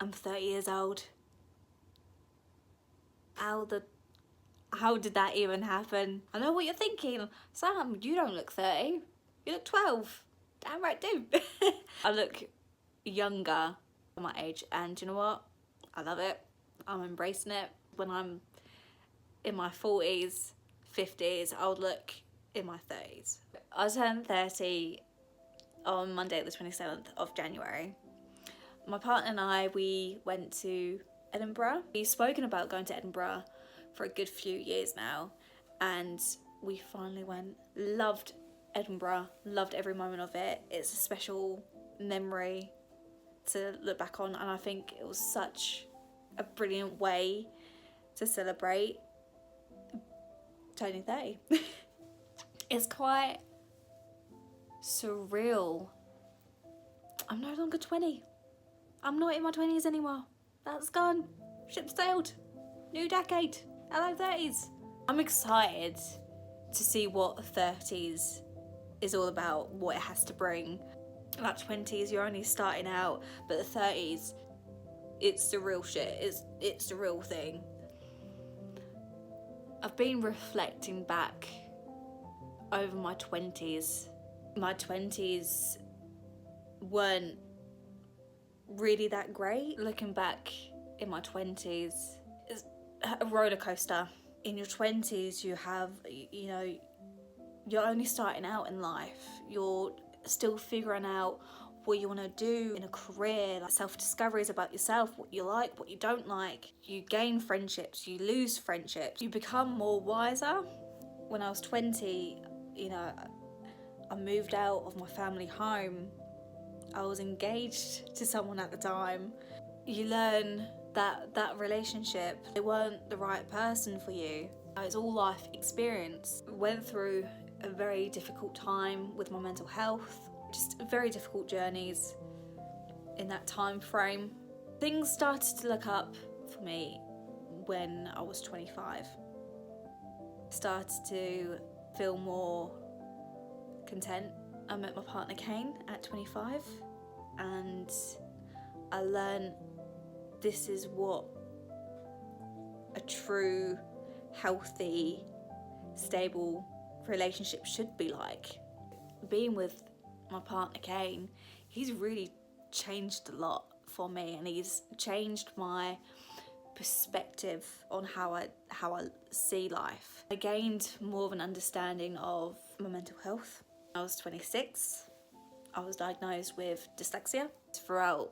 I'm 30 years old. How did that even happen? I know what you're thinking. Sam, you don't look 30. You look 12. Damn right do. I look younger for my age, and you know what? I love it. I'm embracing it. When I'm in my 40s, 50s, I'll look in my 30s. I turned 30 on Monday the 27th of January. My partner and I, we went to Edinburgh. We've spoken about going to Edinburgh for a good few years now, and we finally went. Loved Edinburgh, loved every moment of it. It's a special memory to look back on, and I think it was such a brilliant way to celebrate turning 30. It's quite surreal. I'm no longer 20. I'm not in my 20s anymore. That's gone. Ship sailed. New decade. Hello 30s. I'm excited to see what 30s is all about, what it has to bring. Like 20s, you're only starting out, but the 30s, it's the real shit. It's the real thing. I've been reflecting back over my 20s. My 20s weren't really that great. Looking back in my 20s, it's a roller coaster. In your 20s, you have, you know, you're only starting out in life. You're still figuring out what you want to do in a career, like self-discoveries about yourself, what you like, what you don't like. You gain friendships, you lose friendships, you become more wiser. When I was 20, you know, I moved out of my family home. I was engaged to someone at the time. You learn that relationship, they weren't the right person for you. It's all life experience. Went through a very difficult time with my mental health, just very difficult journeys in that time frame. Things started to look up for me when I was 25. Started to feel more content. I met my partner Kane at 25, and I learned this is what a true, healthy, stable relationship should be like. Being with my partner Kane, he's really changed a lot for me, and he's changed my perspective on how I see life. I gained more of an understanding of my mental health. I was 26. I was diagnosed with dyslexia. Throughout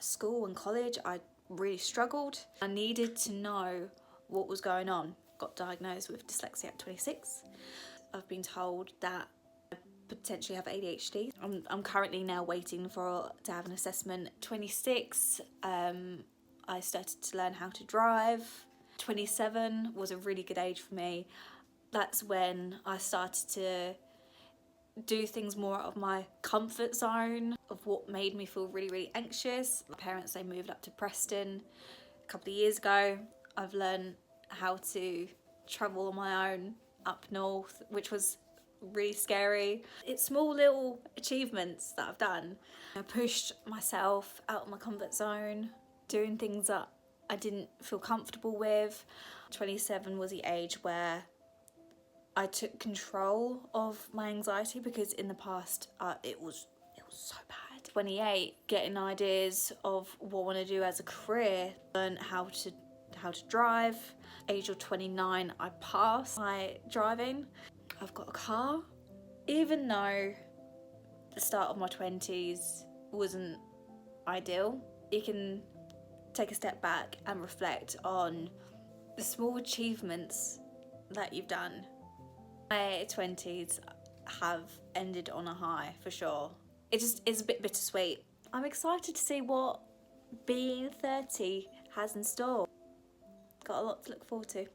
school and college, I really struggled. I needed to know what was going on. Got diagnosed with dyslexia at 26. I've been told that I potentially have ADHD. I'm currently now waiting to have an assessment. 26, I started to learn how to drive. 27 was a really good age for me. That's when I started to do things more out of my comfort zone, of what made me feel really, really anxious. My parents, they moved up to Preston a couple of years ago. I've learned how to travel on my own up north, which was really scary. It's small little achievements that I've done. I pushed myself out of my comfort zone, doing things that I didn't feel comfortable with. 27 was the age where I took control of my anxiety, because in the past it was so bad. 28, getting ideas of what I want to do as a career, learn how to drive. Age of 29, I passed my driving. I've got a car. Even though the start of my 20s wasn't ideal, you can take a step back and reflect on the small achievements that you've done. My 20s have ended on a high, for sure. It just is a bit bittersweet. I'm excited to see what being 30 has in store. Got a lot to look forward to.